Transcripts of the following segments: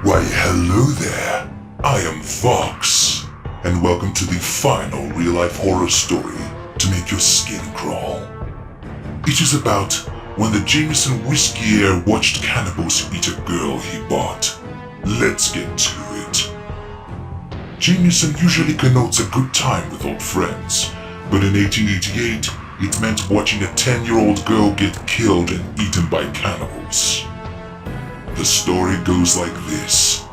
Why, hello there. I am Fox, and welcome to the final real-life horror story to make your skin crawl. It is about when the Jameson whiskey heir watched cannibals eat a girl he bought. Let's get to it. Jameson usually connotes a good time with old friends, but in 1888, it meant watching a 10-year-old girl get killed and eaten by cannibals. The story goes like this.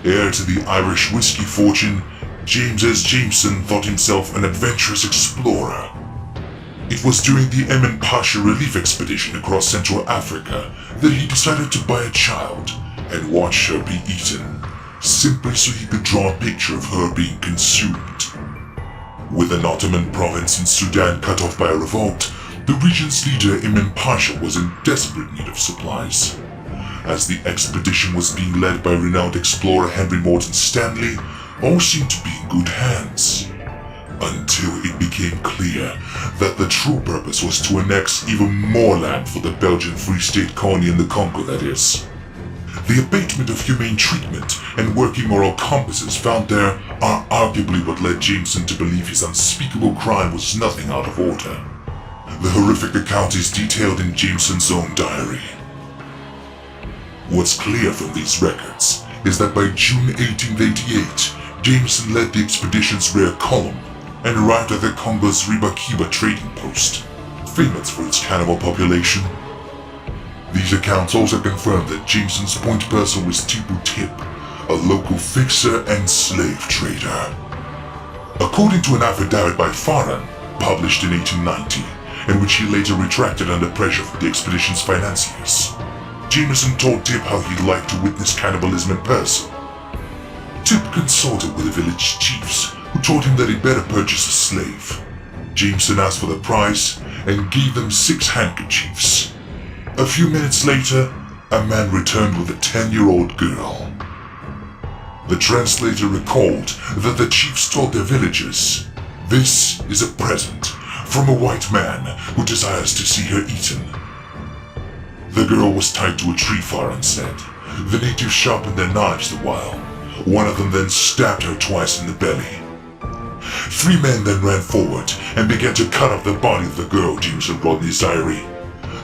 Heir to the Irish whiskey fortune, James S. Jameson thought himself an adventurous explorer. It was during the Emin Pasha relief expedition across Central Africa that he decided to buy a child and watch her be eaten, simply so he could draw a picture of her being consumed. With an Ottoman province in Sudan cut off by a revolt, the region's leader Emin Pasha was in desperate need of supplies. As the expedition was being led by renowned explorer Henry Morton Stanley, all seemed to be in good hands. Until it became clear that the true purpose was to annex even more land for the Belgian Free State colony in the Congo, that is. The abatement of humane treatment and working moral compasses found there are arguably what led Jameson to believe his unspeakable crime was nothing out of order. The horrific account is detailed in Jameson's own diary. What's clear from these records is that by June 1888, Jameson led the expedition's rear column and arrived at the Congo's Ribakiba trading post, famous for its cannibal population. These accounts also confirm that Jameson's point person was Tipu Tip, a local fixer and slave trader. According to an affidavit by Farran, published in 1890, in which he later retracted under pressure from the expedition's financiers, Jameson told Tip how he'd like to witness cannibalism in person. Tip consulted with the village chiefs, who told him that he'd better purchase a slave. Jameson asked for the price and gave them 6 handkerchiefs. A few minutes later, a man returned with a 10-year-old girl. The translator recalled that the chiefs told their villagers, "This is a present from a white man who desires to see her eaten." The girl was tied to a tree, Farran said. The natives sharpened their knives the while. One of them then stabbed her twice in the belly. 3 men then ran forward and began to cut off the body of the girl, Jameson wrote in his diary.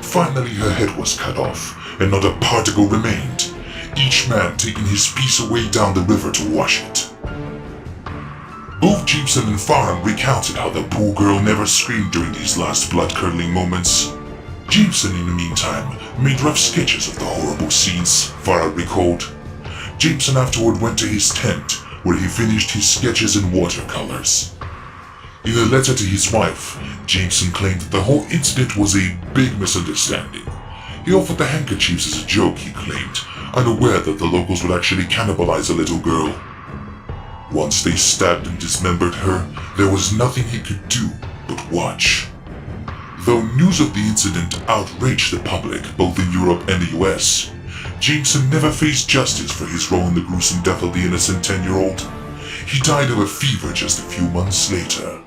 Finally, her head was cut off, and not a particle remained, each man taking his piece away down the river to wash it. Both Jameson and Farran recounted how the poor girl never screamed during these last blood-curdling moments. Jameson, in the meantime, made rough sketches of the horrible scenes, Farran recalled. Jameson afterward went to his tent, where he finished his sketches in watercolors. In a letter to his wife, Jameson claimed that the whole incident was a big misunderstanding. He offered the handkerchiefs as a joke, he claimed, unaware that the locals would actually cannibalize a little girl. Once they stabbed and dismembered her, there was nothing he could do but watch. Though news of the incident outraged the public, both in Europe and the US, Jameson never faced justice for his role in the gruesome death of the innocent 10-year-old. He died of a fever just a few months later.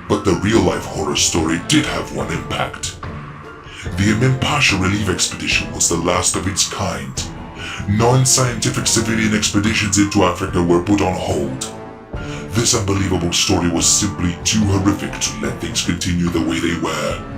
But the real-life horror story did have one impact. The Emin Pasha relief expedition was the last of its kind. Non-scientific civilian expeditions into Africa were put on hold. This unbelievable story was simply too horrific to let things continue the way they were.